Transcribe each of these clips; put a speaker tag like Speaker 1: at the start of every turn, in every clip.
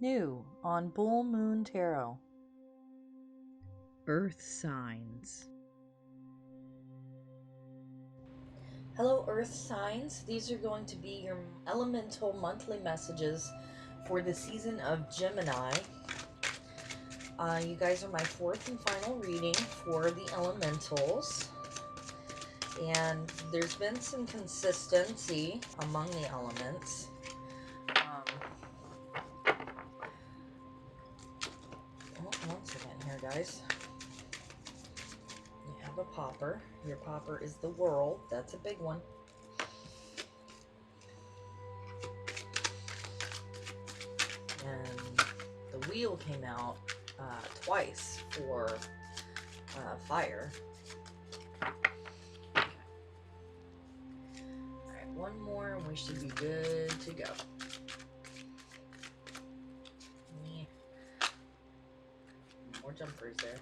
Speaker 1: New on BullMoon Tarot. Earth signs. Hello, Earth signs. These are going to be your elemental monthly messages for the season of Gemini. You guys are my fourth and final reading for the elementals. And there's been some consistency among the elements. One second here, guys. You have a popper. Your popper is the world. That's a big one. And the wheel came out twice for fire. Okay. Alright, one more and we should be good to go. More jumpers there.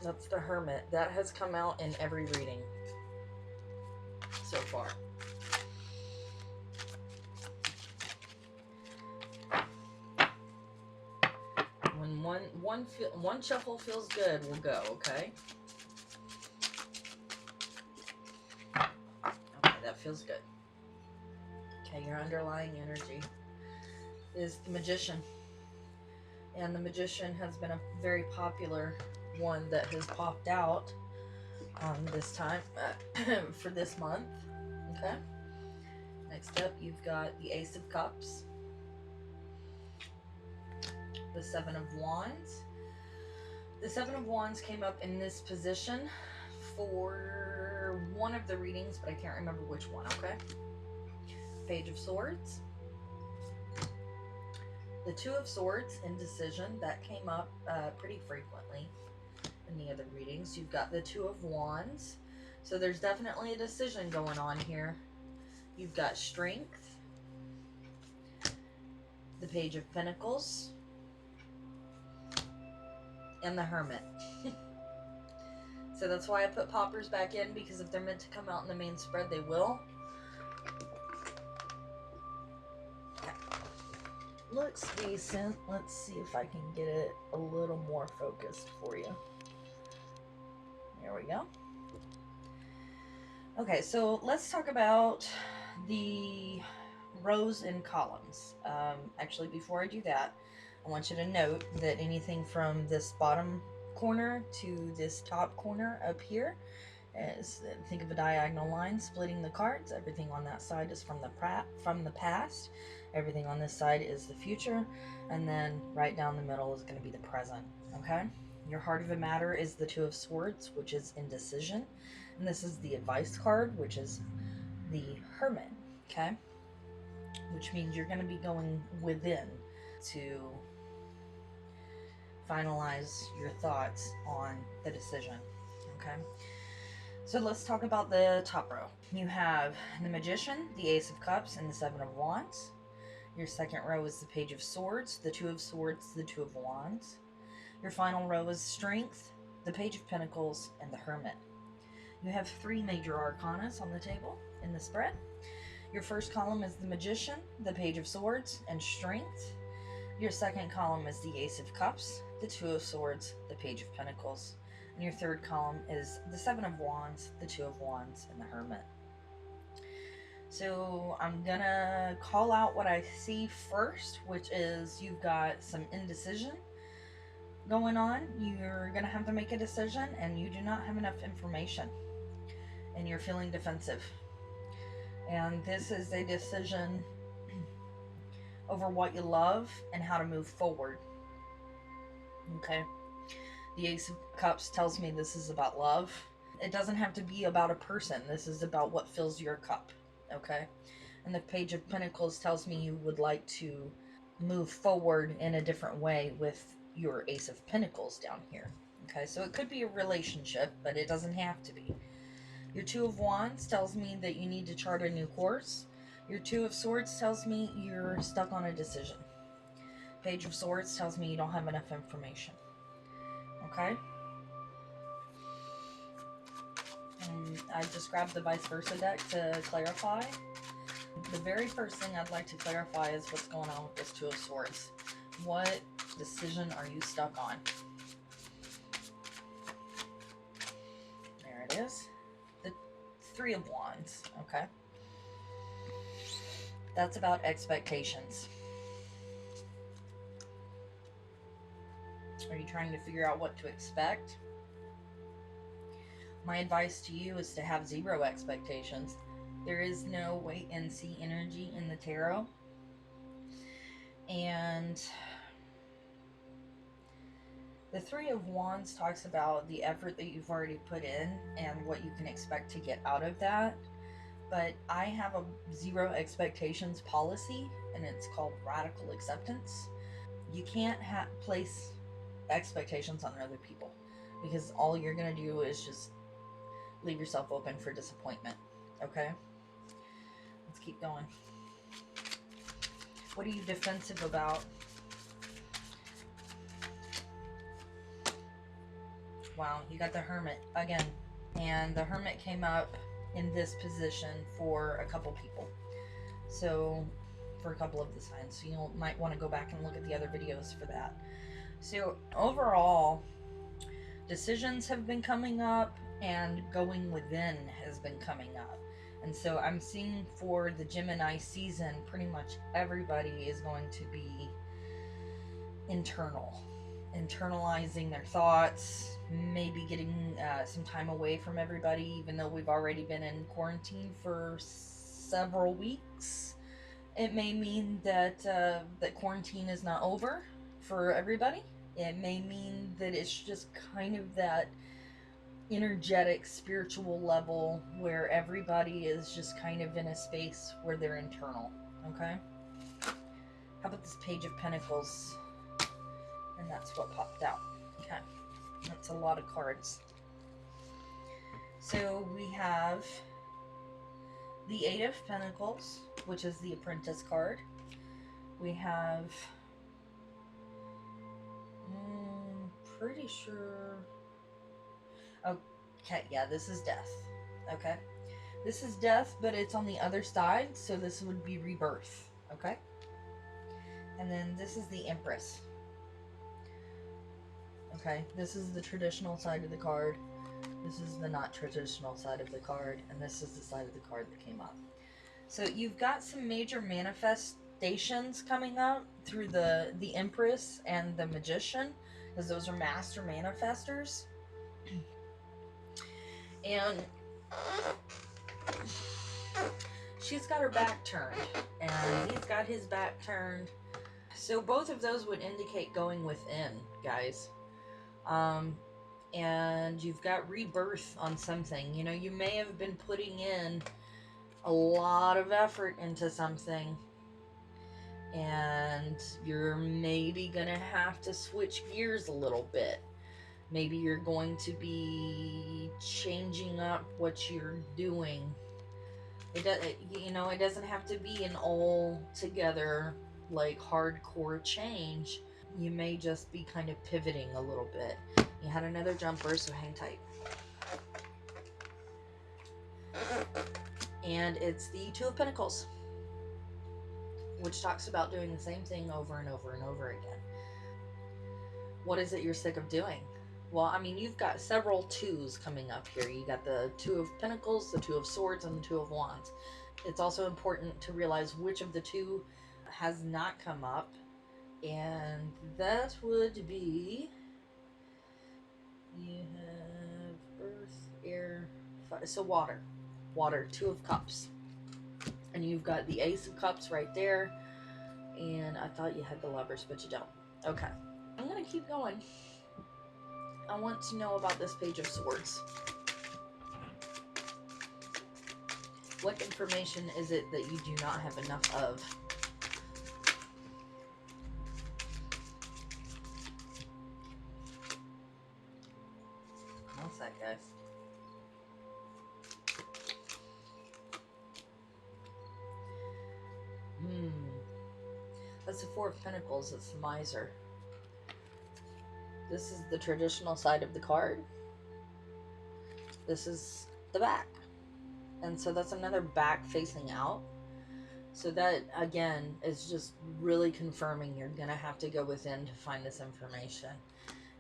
Speaker 1: That's the Hermit. That has come out in every reading so far. When one shuffle feels good, we'll go, okay? Okay, that feels good. Okay, your underlying energy is the Magician. And the Magician has been a very popular one that has popped out this time for this month. Okay. Next up, you've got the Ace of Cups, the Seven of Wands. The Seven of Wands came up in this position for one of the readings, but I can't remember which one, okay? Page of Swords. The Two of Swords, Indecision, that came up pretty frequently in the other readings. You've got the Two of Wands. So there's definitely a decision going on here. You've got Strength. The Page of Pentacles. And the Hermit. So that's why I put poppers back in, because if they're meant to come out in the main spread, they will. Looks decent. Let's see if I can get it a little more focused for you. There we go. Okay, so let's talk about the rows and columns. Actually, before I do that, I want you to note that anything from this bottom corner to this top corner up here is, think of a diagonal line splitting the cards. Everything on that side is from the past. Everything on this side is the future, and then right down the middle is going to be the present. Okay, your heart of the matter is the Two of Swords, which is indecision, and this is the advice card, which is the Hermit. Okay, which means you're going to be going within to finalize your thoughts on the decision. Okay, so let's talk about the top row. You have the Magician, the Ace of Cups, and the Seven of Wands. Your second row is the Page of Swords, the Two of Swords, the Two of Wands. Your final row is Strength, the Page of Pentacles, and the Hermit. You have three major arcanas on the table in the spread. Your first column is the Magician, the Page of Swords, and Strength. Your second column is the Ace of Cups, the Two of Swords, the Page of Pentacles. And your third column is the Seven of Wands, the Two of Wands, and the Hermit. So I'm gonna call out what I see first, which is you've got some indecision going on. You're gonna have to make a decision and you do not have enough information and you're feeling defensive. And this is a decision over what you love and how to move forward. Okay. The Ace of Cups tells me this is about love. It doesn't have to be about a person. This is about what fills your cup. Okay, and the Page of Pentacles tells me you would like to move forward in a different way with your Ace of Pentacles down here. Okay, so it could be a relationship, but it doesn't have to be. Your Two of Wands tells me that you need to chart a new course. Your Two of Swords tells me you're stuck on a decision. Page of Swords tells me you don't have enough information. Okay? I just grabbed the vice versa deck to clarify. The very first thing I'd like to clarify is what's going on with this Two of Swords. What decision are you stuck on? There it is. The Three of Wands, okay? That's about expectations. Are you trying to figure out what to expect? My advice to you is to have zero expectations. There is no wait and see energy in the tarot. And the Three of Wands talks about the effort that you've already put in and what you can expect to get out of that. But I have a zero expectations policy, and it's called radical acceptance. You can't place expectations on other people, because all you're going to do is just leave yourself open for disappointment. Okay? Let's keep going. What are you defensive about? Wow, you got the Hermit again. And the Hermit came up in this position for a couple people. So, for a couple of the signs. So you might want to go back and look at the other videos for that. So, overall, decisions have been coming up and going within has been coming up. And so I'm seeing for the Gemini season, pretty much everybody is going to be internalizing their thoughts, maybe getting some time away from everybody, even though we've already been in quarantine for several weeks. It may mean that that quarantine is not over for everybody. It may mean that it's just kind of that energetic, spiritual level where everybody is just kind of in a space where they're internal. Okay? How about this Page of Pentacles? And that's what popped out. Okay. That's a lot of cards. So we have the Eight of Pentacles, which is the Apprentice card. We have... pretty sure... Okay, yeah, this is Death. Okay? This is Death, but it's on the other side, so this would be Rebirth. Okay? And then this is the Empress. Okay, this is the traditional side of the card. This is the not traditional side of the card. And this is the side of the card that came up. So you've got some major manifestations coming up through the Empress and the Magician, because those are master manifestors. And she's got her back turned, and he's got his back turned. So both of those would indicate going within, guys. And you've got rebirth on something. You know, you may have been putting in a lot of effort into something, and you're maybe gonna have to switch gears a little bit. Maybe you're going to be changing up what you're doing. It doesn't have to be an all together like hardcore change. You may just be kind of pivoting a little bit. You had another jumper, so hang tight. And it's the Two of Pentacles, which talks about doing the same thing over and over and over again. What is it you're sick of doing? Well, I mean, you've got several twos coming up here. You got the Two of Pentacles, the Two of Swords, and the Two of Wands. It's also important to realize which of the two has not come up, and that would be, you have Earth, Air, Fire, so water, Two of Cups, and you've got the Ace of Cups right there, and I thought you had the Lovers, but you don't. Okay, I'm gonna keep going. I want to know about this Page of Swords. What information is it that you do not have enough of? One sec, guys. That's the Four of Pentacles. It's the Miser. This is the traditional side of the card. This is the back. And so that's another back facing out. So that, again, is just really confirming you're going to have to go within to find this information.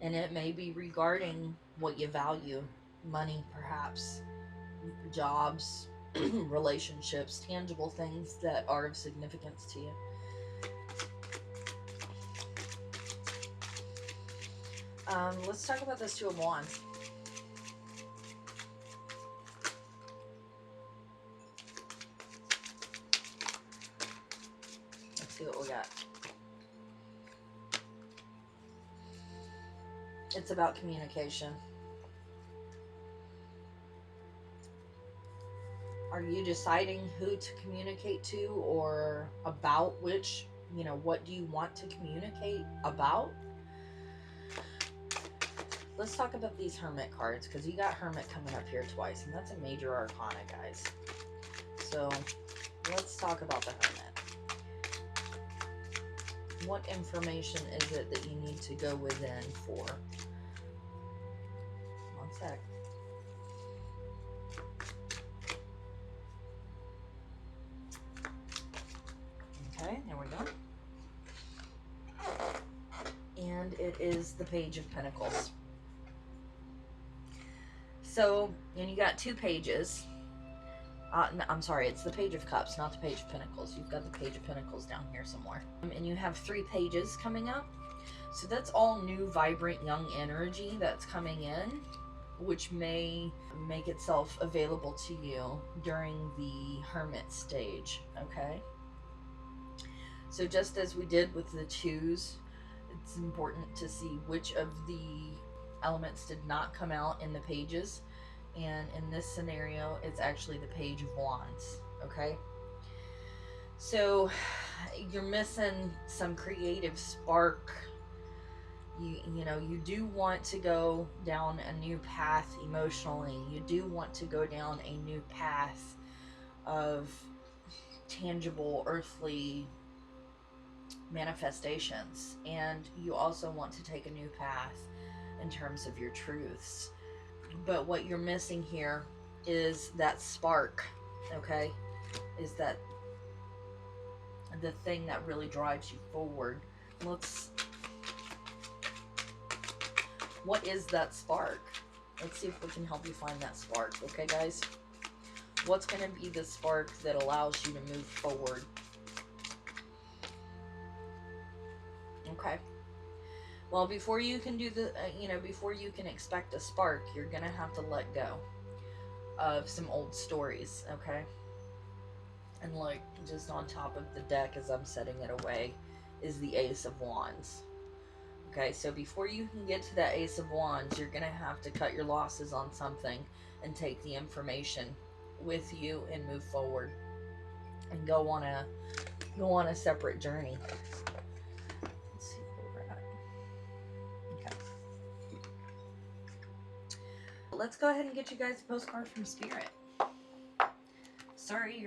Speaker 1: And it may be regarding what you value. Money, perhaps. Jobs, relationships, tangible things that are of significance to you. Let's talk about this Two of Wands. Let's see what we got. It's about communication. Are you deciding who to communicate to, or about which, what do you want to communicate about? Let's talk about these Hermit cards, because you got Hermit coming up here twice, and that's a major arcana, guys. So let's talk about the Hermit. What information is it that you need to go within for? One sec. Okay, there we go. And it is the Page of Pentacles. So, and you got two pages. I'm sorry, it's the Page of Cups, not the Page of Pentacles. You've got the Page of Pentacles down here somewhere. And you have 3 pages coming up. So that's all new, vibrant, young energy that's coming in, which may make itself available to you during the Hermit stage, okay? So just as we did with the twos, it's important to see which of the elements did not come out in the pages. And in this scenario, it's actually the Page of Wands, okay? So you're missing some creative spark. You do want to go down a new path emotionally. You do want to go down a new path of tangible, earthly manifestations. And you also want to take a new path in terms of your truths. But what you're missing here is that spark, okay? Is that the thing that really drives you forward. What is that spark? Let's see if we can help you find that spark, okay, guys? What's going to be the spark that allows you to move forward? Okay. Well, before you can do before you can expect a spark, you're going to have to let go of some old stories, okay? And like, just on top of the deck as I'm setting it away is the Ace of Wands. Okay, so before you can get to that Ace of Wands, you're going to have to cut your losses on something and take the information with you and move forward and go on a separate journey. Let's see where we're at. Okay. Let's go ahead and get you guys a postcard from Spirit. Sorry,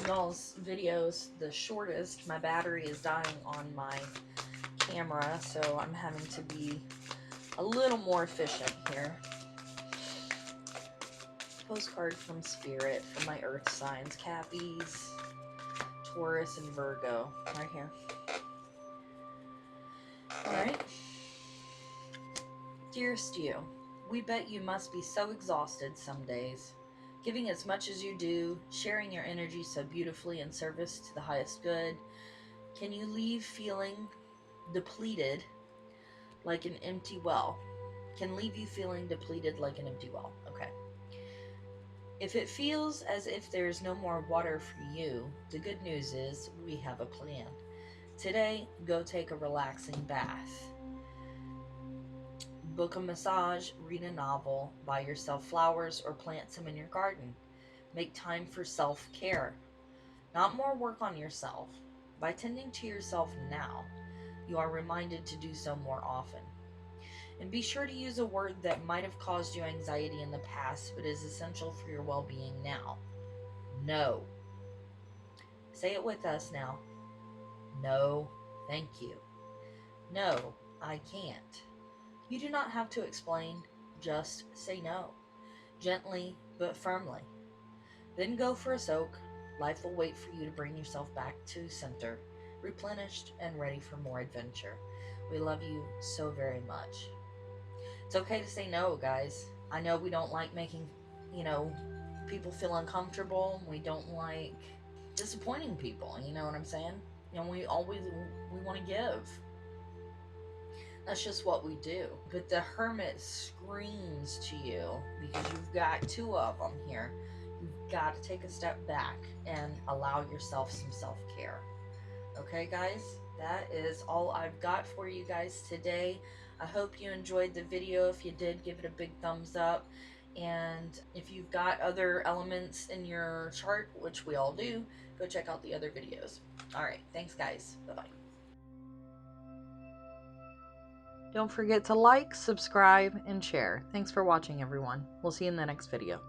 Speaker 1: y'all's video's the shortest. My battery is dying on my camera, so I'm having to be a little more efficient here. Postcard from Spirit for my earth signs, Cappies, Taurus, and Virgo, right here. Alright. Dearest you, we bet you must be so exhausted some days. Giving as much as you do, sharing your energy so beautifully in service to the highest good, can you leave feeling depleted like an empty well? Can leave you feeling depleted like an empty well. Okay. If it feels as if there is no more water for you, the good news is we have a plan. Today, go take a relaxing bath. Book a massage, read a novel, buy yourself flowers, or plant some in your garden. Make time for self-care. Not more work on yourself. By tending to yourself now, you are reminded to do so more often. And be sure to use a word that might have caused you anxiety in the past, but is essential for your well-being now. No. Say it with us now. No, thank you. No, I can't. You do not have to explain, just say no. Gently but firmly. Then go for a soak. Life will wait for you to bring yourself back to center, replenished and ready for more adventure. We love you so very much. It's okay to say no, guys. I know we don't like making, people feel uncomfortable. We don't like disappointing people, you know what I'm saying? We want to give. That's just what we do. But the Hermit screams to you because you've got two of them here. You've got to take a step back and allow yourself some self-care. Okay, guys? That is all I've got for you guys today. I hope you enjoyed the video. If you did, give it a big thumbs up. And if you've got other elements in your chart, which we all do, go check out the other videos. All right. Thanks, guys. Bye-bye. Don't forget to like, subscribe, and share. Thanks for watching, everyone. We'll see you in the next video.